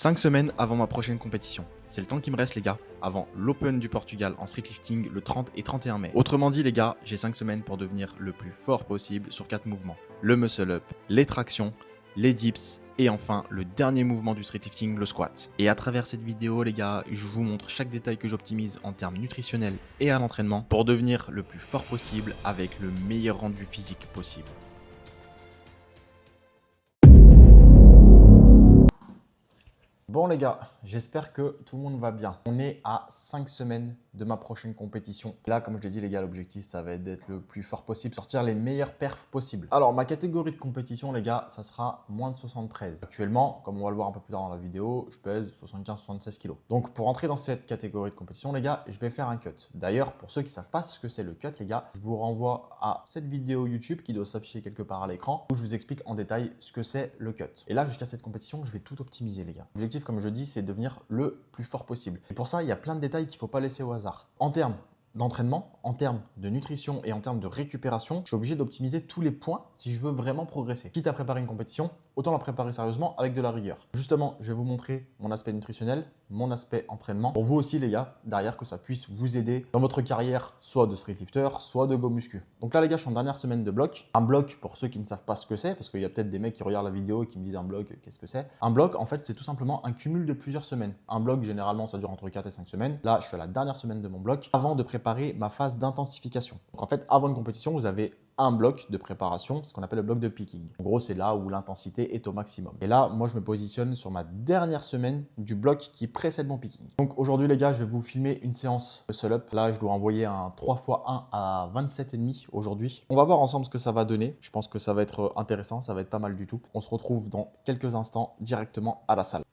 5 semaines avant ma prochaine compétition. C'est le temps qui me reste les gars, avant l'Open du Portugal en streetlifting le 30 et 31 mai. Autrement dit les gars, j'ai 5 semaines pour devenir le plus fort possible sur 4 mouvements. Le muscle up, les tractions, les dips et enfin le dernier mouvement du streetlifting, le squat. Et à travers cette vidéo les gars, je vous montre chaque détail que j'optimise en termes nutritionnels et à l'entraînement pour devenir le plus fort possible avec le meilleur rendu physique possible. Bon les gars, j'espère que tout le monde va bien. On est à 5 semaines de ma prochaine compétition. Là, comme je l'ai dit les gars, l'objectif ça va être d'être le plus fort possible, sortir les meilleurs perfs possibles. Alors ma catégorie de compétition les gars, ça sera moins de 73. Actuellement, comme on va le voir un peu plus tard dans la vidéo, je pèse 75-76 kg. Donc pour entrer dans cette catégorie de compétition les gars, je vais faire un cut. D'ailleurs, pour ceux qui ne savent pas ce que c'est le cut les gars, je vous renvoie à cette vidéo YouTube qui doit s'afficher quelque part à l'écran où je vous explique en détail ce que c'est le cut. Et là, jusqu'à cette compétition, je vais tout optimiser les gars. L'objectif, comme je dis, c'est de devenir le plus fort possible. Et pour ça, il y a plein de détails qu'il ne faut pas laisser au hasard. En termes d'entraînement, en termes de nutrition et en termes de récupération, je suis obligé d'optimiser tous les points si je veux vraiment progresser. Quitte à préparer une compétition, autant la préparer sérieusement avec de la rigueur. Justement, je vais vous montrer mon aspect nutritionnel, mon aspect entraînement. Pour vous aussi les gars, derrière que ça puisse vous aider dans votre carrière, soit de streetlifter, soit de go muscu. Donc là les gars, je suis en dernière semaine de bloc. Un bloc, pour ceux qui ne savent pas ce que c'est, parce qu'il y a peut-être des mecs qui regardent la vidéo et qui me disent un bloc, qu'est-ce que c'est? Un bloc, en fait, c'est tout simplement un cumul de plusieurs semaines. Un bloc, généralement, ça dure entre 4 et 5 semaines. Là, je suis à la dernière semaine de mon bloc avant de préparer ma phase d'intensification. Donc en fait, avant une compétition, vous avez un bloc de préparation, ce qu'on appelle le bloc de peaking. En gros, c'est là où l'intensité est au maximum. Et là, moi, je me positionne sur ma dernière semaine du bloc qui précède mon peaking. Donc aujourd'hui, les gars, je vais vous filmer une séance muscle up. Là, je dois envoyer un 3x1 à 27,5 aujourd'hui. On va voir ensemble ce que ça va donner. Je pense que ça va être intéressant, ça va être pas mal du tout. On se retrouve dans quelques instants directement à la salle.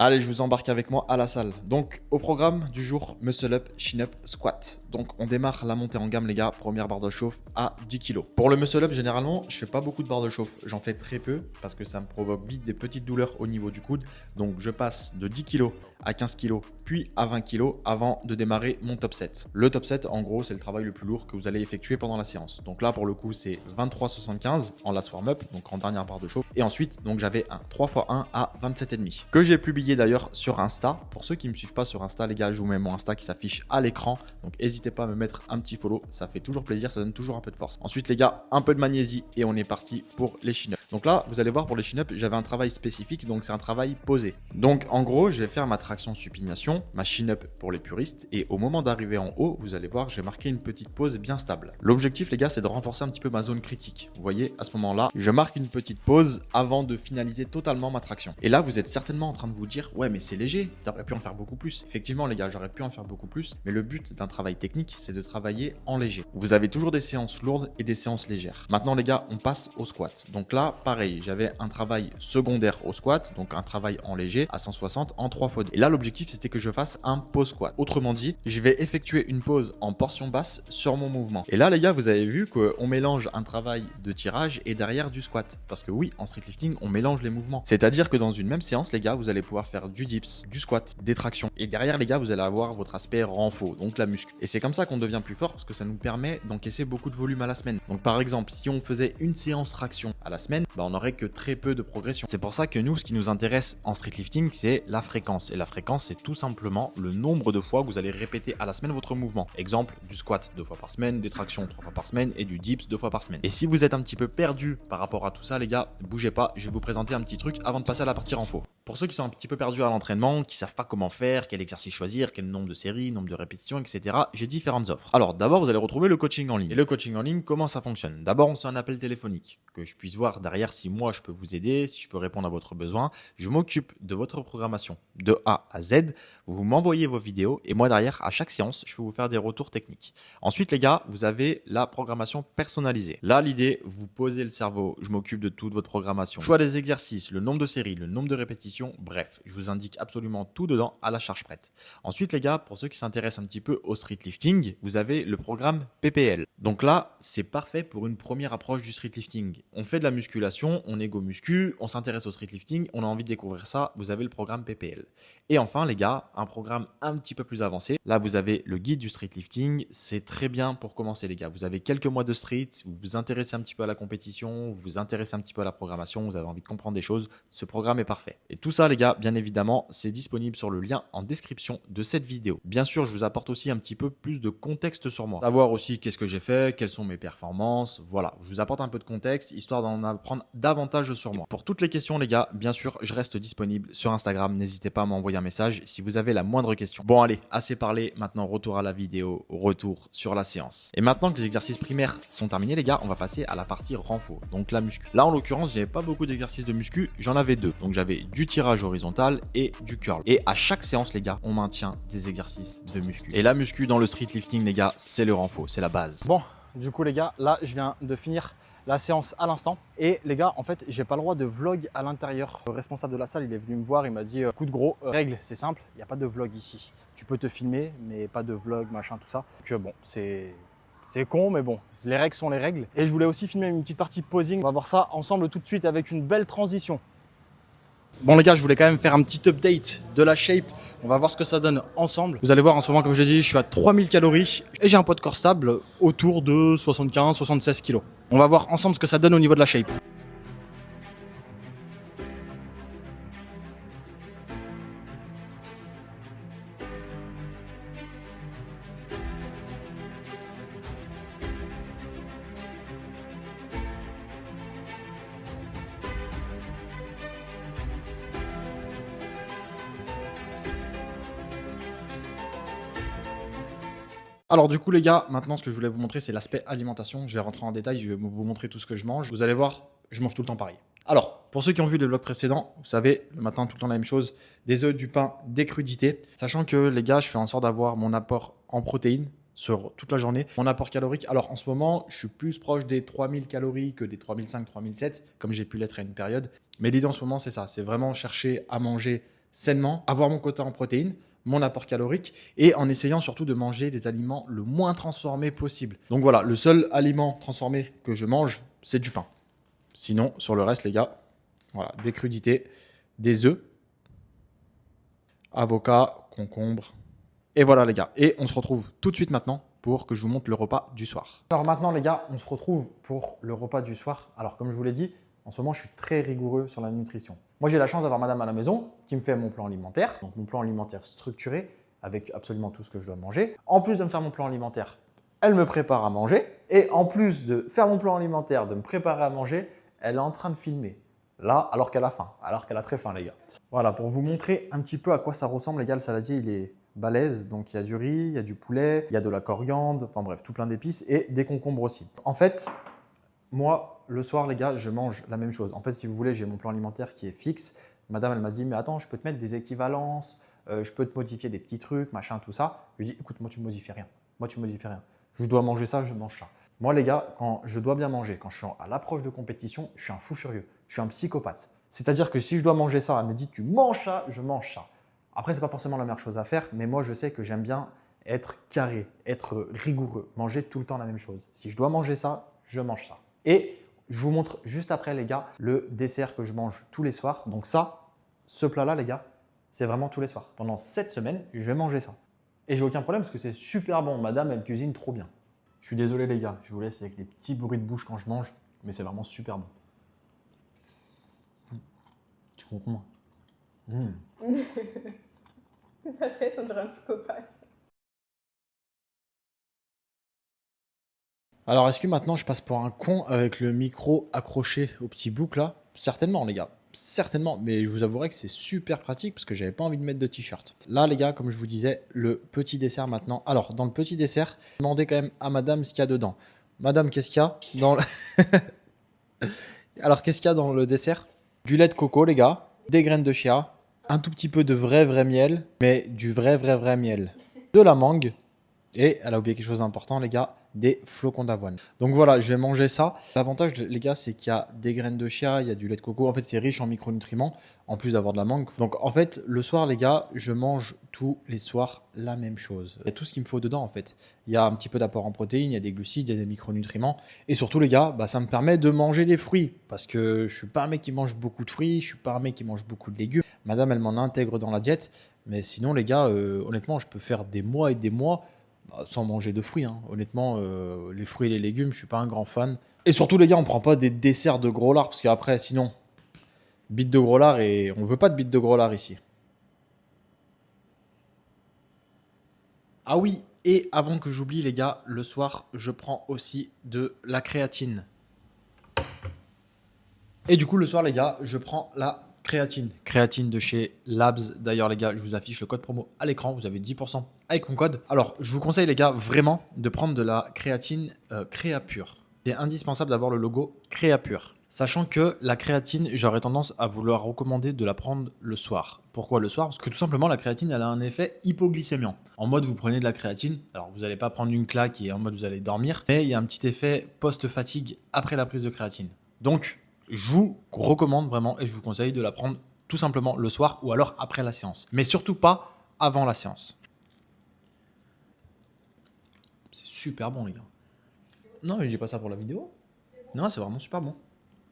Allez, je vous embarque avec moi à la salle. Donc, au programme du jour, muscle up, chin up, squat. Donc, on démarre la montée en gamme, les gars. Première barre de chauffe à 10 kg. Pour le muscle up, généralement, je fais pas beaucoup de barres de chauffe. J'en fais très peu parce que ça me provoque vite des petites douleurs au niveau du coude. Donc, je passe de 10 kg à 15 kg, puis à 20 kg avant de démarrer mon top set. Le top set, en gros, c'est le travail le plus lourd que vous allez effectuer pendant la séance. Donc là, pour le coup, c'est 23,75 en last warm-up, donc en dernière barre de chauffe. Et ensuite, donc j'avais un 3x1 à 27,5 que j'ai publié d'ailleurs sur Insta. Pour ceux qui ne me suivent pas sur Insta, les gars, je vous mets mon Insta qui s'affiche à l'écran. Donc n'hésitez pas à me mettre un petit follow, ça fait toujours plaisir, ça donne toujours un peu de force. Ensuite, les gars, un peu de magnésie et on est parti pour les chin-up. Donc là, vous allez voir pour les chin-up, j'avais un travail spécifique, donc c'est un travail posé. Donc en gros, je vais faire ma traction supination, ma chin-up pour les puristes, et au moment d'arriver en haut, vous allez voir, j'ai marqué une petite pause bien stable. L'objectif, les gars, c'est de renforcer un petit peu ma zone critique. Vous voyez, à ce moment-là, je marque une petite pause avant de finaliser totalement ma traction. Et là, vous êtes certainement en train de vous dire, ouais, mais c'est léger, t'aurais pu en faire beaucoup plus. Effectivement, les gars, j'aurais pu en faire beaucoup plus, mais le but d'un travail technique, c'est de travailler en léger. Vous avez toujours des séances lourdes et des séances légères. Maintenant, les gars, on passe au squat. Donc là, pareil, j'avais un travail secondaire au squat, donc un travail en léger à 160 en 3x2. Et là, l'objectif, c'était que je fasse un pause squat. Autrement dit, je vais effectuer une pause en portion basse sur mon mouvement. Et là, les gars, vous avez vu qu'on mélange un travail de tirage et derrière du squat. Parce que oui, en streetlifting, on mélange les mouvements. C'est-à-dire que dans une même séance, les gars, vous allez pouvoir faire du dips, du squat, des tractions. Et derrière, les gars, vous allez avoir votre aspect renfo, donc la muscu. Et c'est comme ça qu'on devient plus fort parce que ça nous permet d'encaisser beaucoup de volume à la semaine. Donc par exemple, si on faisait une séance traction à la semaine, on n'aurait que très peu de progression. C'est pour ça que nous, ce qui nous intéresse en streetlifting, c'est la fréquence. Et la fréquence, c'est tout simplement le nombre de fois que vous allez répéter à la semaine votre mouvement. Exemple, du squat 2 fois par semaine, des tractions 3 fois par semaine et du dips 2 fois par semaine. Et si vous êtes un petit peu perdu par rapport à tout ça, les gars, bougez pas, je vais vous présenter un petit truc avant de passer à la partie renfo. Pour ceux qui sont un petit peu perdus à l'entraînement, qui savent pas comment faire, quel exercice choisir, quel nombre de séries, nombre de répétitions, etc., j'ai différentes offres. Alors d'abord, vous allez retrouver le coaching en ligne. Et le coaching en ligne, comment ça fonctionne? D'abord, on se fait un appel téléphonique, que je puisse voir derrière si moi je peux vous aider, si je peux répondre à votre besoin. Je m'occupe de votre programmation de A à Z. Vous m'envoyez vos vidéos et moi derrière, à chaque séance, je peux vous faire des retours techniques. Ensuite, les gars, vous avez la programmation personnalisée. Là, l'idée, vous posez le cerveau, je m'occupe de toute votre programmation. Choix des exercices, le nombre de séries, le nombre de répétitions, bref, je vous indique absolument tout dedans à la charge prête. Ensuite, les gars, pour ceux qui s'intéressent un petit peu au streetlifting, vous avez le programme PPL. Donc là, c'est parfait pour une première approche du street lifting. On fait de la musculation, on est go muscu, on s'intéresse au street lifting, on a envie de découvrir ça, vous avez le programme PPL. Et enfin les gars, un programme un petit peu plus avancé. Là, vous avez le guide du street lifting, c'est très bien pour commencer les gars. Vous avez quelques mois de street, vous vous intéressez un petit peu à la compétition, vous vous intéressez un petit peu à la programmation, vous avez envie de comprendre des choses, ce programme est parfait. Et tout ça les gars, bien évidemment, c'est disponible sur le lien en description de cette vidéo. Bien sûr, je vous apporte aussi un petit peu plus de contexte sur moi. Savoir aussi qu'est-ce que j'ai fait, quelles sont mes performances, voilà. Je vous apporte un peu de contexte, histoire d'en apprendre davantage sur moi. Pour toutes les questions les gars, bien sûr, je reste disponible sur Instagram, n'hésitez pas à m'envoyer un message si vous avez la moindre question. Bon allez, assez parlé, maintenant retour à la vidéo, retour sur la séance. Et maintenant que les exercices primaires sont terminés les gars, on va passer à la partie renfort, donc la muscu. Là en l'occurrence, j'avais pas beaucoup d'exercices de muscu, j'en avais deux. Donc j'avais du tirage horizontal et du curl. Et à chaque séance les gars, on maintient des exercices de muscu. Et la muscu dans le street lifting les gars, c'est le renfort, c'est la base. Bon, du coup les gars, là je viens de finir la séance à l'instant et les gars en fait j'ai pas le droit de vlog à l'intérieur. Le responsable de la salle il est venu me voir, il m'a dit coup de gros, règle c'est simple, il n'y a pas de vlog ici. Tu peux te filmer mais pas de vlog machin tout ça. Donc bon c'est con mais bon, les règles sont les règles. Et je voulais aussi filmer une petite partie posing, on va voir ça ensemble tout de suite avec une belle transition. Bon les gars, je voulais quand même faire un petit update de la shape. On va voir ce que ça donne ensemble. Vous allez voir en ce moment, comme je l'ai dit, je suis à 3000 calories et j'ai un poids de corps stable autour de 75-76 kg. On va voir ensemble ce que ça donne au niveau de la shape. Alors du coup les gars, maintenant ce que je voulais vous montrer c'est l'aspect alimentation. Je vais rentrer en détail, je vais vous montrer tout ce que je mange. Vous allez voir, je mange tout le temps pareil. Alors, pour ceux qui ont vu les vlogs précédents, vous savez, le matin tout le temps la même chose, des œufs, du pain, des crudités. Sachant que les gars, je fais en sorte d'avoir mon apport en protéines sur toute la journée. Mon apport calorique, alors en ce moment, je suis plus proche des 3000 calories que des 3005, 3007, comme j'ai pu l'être à une période. Mais l'idée en ce moment, c'est ça, c'est vraiment chercher à manger sainement, avoir mon quota en protéines, mon apport calorique et en essayant surtout de manger des aliments le moins transformés possible. Donc voilà, le seul aliment transformé que je mange, c'est du pain. Sinon, sur le reste, les gars, voilà, des crudités, des œufs, avocat, concombre. Et voilà les gars, et on se retrouve tout de suite maintenant pour que je vous montre le repas du soir. Alors maintenant les gars, on se retrouve pour le repas du soir. Alors comme je vous l'ai dit, en ce moment, je suis très rigoureux sur la nutrition. Moi, j'ai la chance d'avoir madame à la maison qui me fait mon plan alimentaire, donc mon plan alimentaire structuré avec absolument tout ce que je dois manger. En plus de me faire mon plan alimentaire, elle me prépare à manger. Et en plus de faire mon plan alimentaire, de me préparer à manger, elle est en train de filmer. Là, alors qu'elle a faim, alors qu'elle a très faim les gars. Voilà, pour vous montrer un petit peu à quoi ça ressemble, les gars, le saladier, il est balèze. Donc, il y a du riz, il y a du poulet, il y a de la coriandre, enfin bref, tout plein d'épices et des concombres aussi. En fait, moi, le soir, les gars, je mange la même chose. En fait, si vous voulez, j'ai mon plan alimentaire qui est fixe. Madame, elle m'a dit, mais attends, je peux te mettre des équivalences, je peux te modifier des petits trucs, machin, tout ça. Je lui dis, écoute, moi, tu ne modifies rien. Moi, tu ne modifies rien. Je dois manger ça, je mange ça. Moi, les gars, quand je dois bien manger, quand je suis à l'approche de compétition, je suis un fou furieux. Je suis un psychopathe. C'est-à-dire que si je dois manger ça, elle me dit, tu manges ça, je mange ça. Après, ce n'est pas forcément la meilleure chose à faire, mais moi, je sais que j'aime bien être carré, être rigoureux, manger tout le temps la même chose. Si je dois manger ça, je mange ça. Et je vous montre juste après, les gars, le dessert que je mange tous les soirs. Donc ça, ce plat-là, les gars, c'est vraiment tous les soirs. Pendant 7 semaines, je vais manger ça. Et j'ai aucun problème parce que c'est super bon. Madame, elle cuisine trop bien. Je suis désolé, les gars. Je vous laisse avec des petits bruits de bouche quand je mange. Mais c'est vraiment super bon. Tu comprends? Ta tête, on dirait un psychopathe. Alors, est-ce que maintenant je passe pour un con avec le micro accroché au petit bouc là? Certainement, les gars. Certainement. Mais je vous avouerai que c'est super pratique parce que j'avais pas envie de mettre de t-shirt. Là, les gars, comme je vous disais, le petit dessert maintenant. Alors, dans le petit dessert, demandez quand même à madame ce qu'il y a dedans. Madame, qu'est-ce qu'il y a dans le... Alors, qu'est-ce qu'il y a dans le dessert? Du lait de coco, les gars. Des graines de chia. Un tout petit peu de vrai miel. Mais du vrai miel. De la mangue. Et elle a oublié quelque chose d'important, les gars. des flocons d'avoine. Donc voilà, je vais manger ça. L'avantage, les gars, c'est qu'il y a des graines de chia, il y a du lait de coco. En fait, c'est riche en micronutriments, en plus d'avoir de la mangue. Donc en fait, le soir, les gars, je mange tous les soirs la même chose. Il y a tout ce qu'il me faut dedans, en fait. Il y a un petit peu d'apport en protéines, il y a des glucides, il y a des micronutriments. Et surtout, les gars, bah, ça me permet de manger des fruits. Parce que je suis pas un mec qui mange beaucoup de fruits, je suis pas un mec qui mange beaucoup de légumes. Madame, elle m'en intègre dans la diète. Mais sinon, les gars, honnêtement, je peux faire des mois et des mois sans manger de fruits. Hein. Honnêtement, les fruits et les légumes, je suis pas un grand fan. Et surtout, les gars, on prend pas des desserts de gros lard parce qu'après, sinon, bite de gros lard et on veut pas de bite de gros lard ici. Ah oui, et avant que j'oublie, les gars, le soir, je prends aussi de la créatine. Et du coup, le soir, les gars, je prends la créatine. Créatine de chez Labs. D'ailleurs, les gars, je vous affiche le code promo à l'écran. Vous avez 10% avec mon code. Alors, je vous conseille, les gars, vraiment de prendre de la créatine Créapure. C'est indispensable d'avoir le logo Créapure. Sachant que la créatine, j'aurais tendance à vous la recommander de la prendre le soir. Pourquoi le soir? Parce que tout simplement, la créatine, elle a un effet hypoglycémiant. En mode, vous prenez de la créatine, alors vous n'allez pas prendre une claque et en mode, vous allez dormir, mais il y a un petit effet post-fatigue après la prise de créatine. Donc, je vous recommande vraiment et je vous conseille de la prendre tout simplement le soir ou alors après la séance. Mais surtout pas avant la séance. C'est super bon, les gars. Non, je dis pas ça pour la vidéo. Non, c'est vraiment super bon.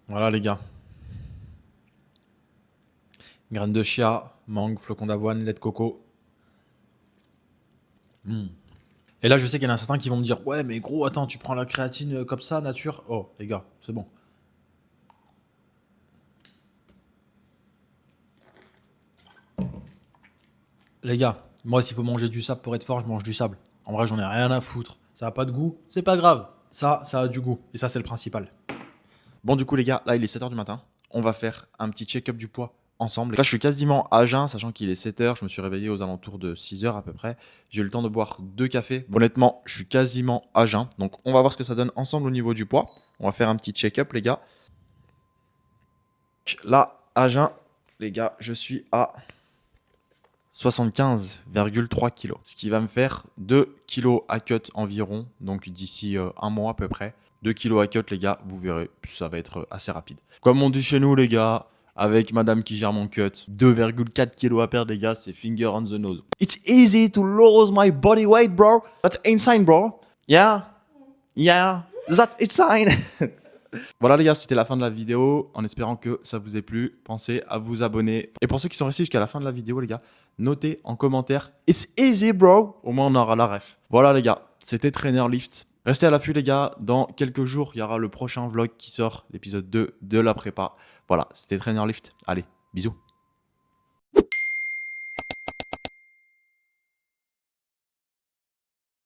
Voilà, les gars. Graines de chia, mangue, flocons d'avoine, lait de coco. Et là, je sais qu'il y en a certains qui vont me dire « Ouais, mais gros, attends, tu prends la créatine comme ça, nature ?» Oh, les gars, c'est bon. Les gars, moi, s'il faut manger du sable pour être fort, je mange du sable. En vrai, j'en ai rien à foutre. Ça a pas de goût, c'est pas grave. Ça a du goût. Et ça, c'est le principal. Bon, du coup, les gars, là, il est 7h du matin. On va faire un petit check-up du poids ensemble. Là, je suis quasiment à jeun, sachant qu'il est 7h. Je me suis réveillé aux alentours de 6h à peu près. J'ai eu le temps de boire 2 cafés. Bon, honnêtement, je suis quasiment à jeun. Donc, on va voir ce que ça donne ensemble au niveau du poids. On va faire un petit check-up, les gars. Là, à jeun, les gars, je suis à 75,3 kg. Ce qui va me faire 2 kg à cut environ. Donc, d'ici un mois à peu près. 2 kg à cut, les gars, vous verrez, ça va être assez rapide. Comme on dit chez nous, les gars, avec madame qui gère mon cut, 2,4 kg à perdre, les gars, c'est finger on the nose. It's easy to lose my body weight, bro. That's insane, bro. Yeah, that's insane. Voilà les gars, c'était la fin de la vidéo. En espérant que ça vous ait plu, pensez à vous abonner. Et pour ceux qui sont restés jusqu'à la fin de la vidéo, les gars, notez en commentaire « It's easy, bro !» Au moins, on aura la ref. Voilà les gars, c'était Trainer Lift. Restez à l'affût les gars, dans quelques jours, il y aura le prochain vlog qui sort, l'épisode 2 de la prépa. Voilà, c'était Trainer Lift. Allez, bisous.